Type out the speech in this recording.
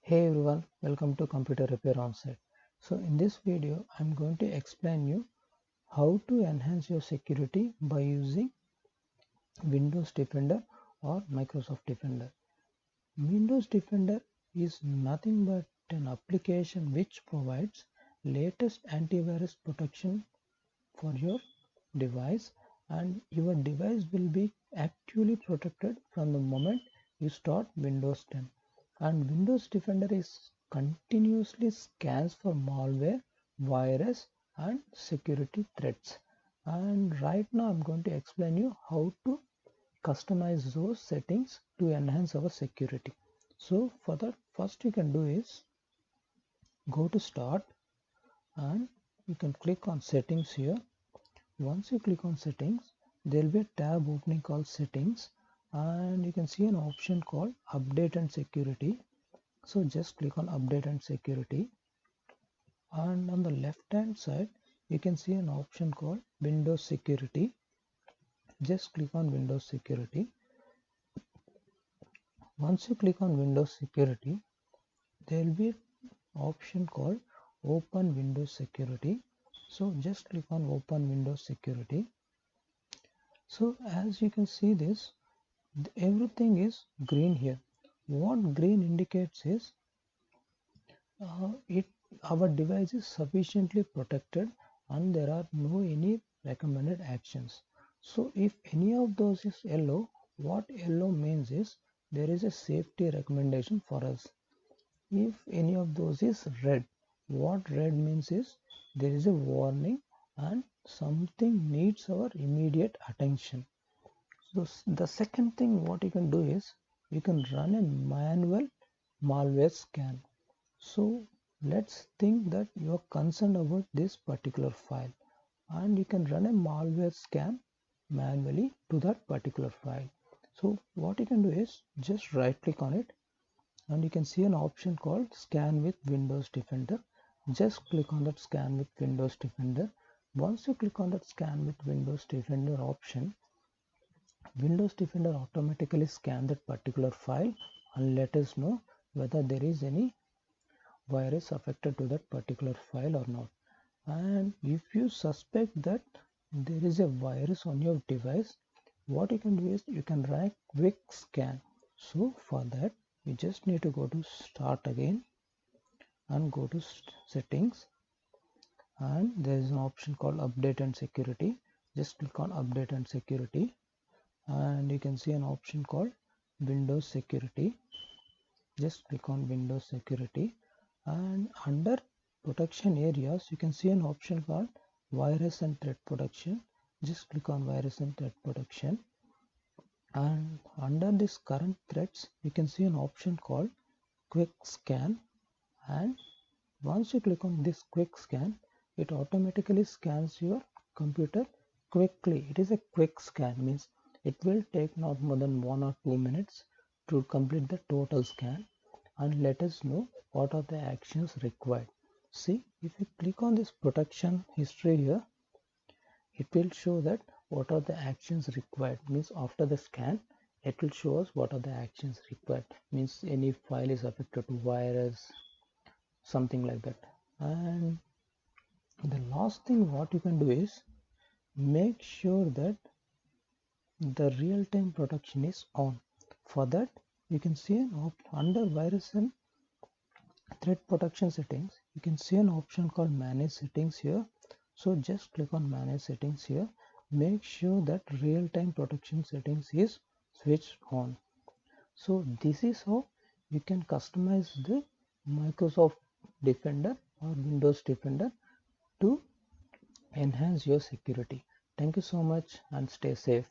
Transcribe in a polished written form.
Hey everyone, welcome to Computer Repair Onsite. So in this video, I'm going to explain you how to enhance your security by using Windows Defender or Microsoft Defender. Windows Defender is nothing but an application which provides latest antivirus protection for your device, and your device will be actually protected from the moment you start Windows 10. And Windows Defender is continuously scans for malware, virus and security threats. And right now I'm going to explain you how to customize those settings to enhance our security. So for that, first you can do is go to start and you can click on settings here. Once you click on settings, there will be a tab opening called settings, and you can see an option called update and security. So just click on update and security, and on the left hand side you can see an option called Windows security. Just click on Windows security. Once you click on Windows security, there will be an option called open Windows security. So just click on open Windows security. So as you can see this, everything is green here. What green indicates is it our device is sufficiently protected and there are no any recommended actions. So if any of those is yellow, what yellow means is there is a safety recommendation for us. If any of those is red, what red means is there is a warning and something needs our immediate attention. So the second thing what you can do is you can run a manual malware scan. So let's think that you are concerned about this particular file, and you can run a malware scan manually to that particular file. So what you can do is just right click on it and you can see an option called scan with Windows Defender. Just click on that scan with Windows Defender. Once you click on that scan with Windows Defender option, Windows Defender automatically scan that particular file and let us know whether there is any virus affected to that particular file or not. And if you suspect that there is a virus on your device, what you can do is you can run a quick scan. So for that, you just need to go to start again and go to settings, and there is an option called update and security. Just click on update and security, and you can see an option called Windows security. Just click on Windows security, and under protection areas you can see an option called virus and threat protection. Just click on virus and threat protection, and under this current threats you can see an option called quick scan. And once you click on this quick scan, it automatically scans your computer quickly. It is a quick scan, means it will take not more than 1 or 2 minutes to complete the total scan and let us know what are the actions required. See, if you click on this protection history here, it will show that what are the actions required, means after the scan it will show us what are the actions required, means any file is affected to virus, something like that. And the last thing what you can do is make sure that the real-time protection is on. For that, you can see under virus and threat protection settings, you can see an option called manage settings here. So just click on manage settings here. Make sure that real-time protection settings is switched on. So this is how you can customize the Microsoft Defender or Windows Defender to enhance your security. Thank you so much and stay safe.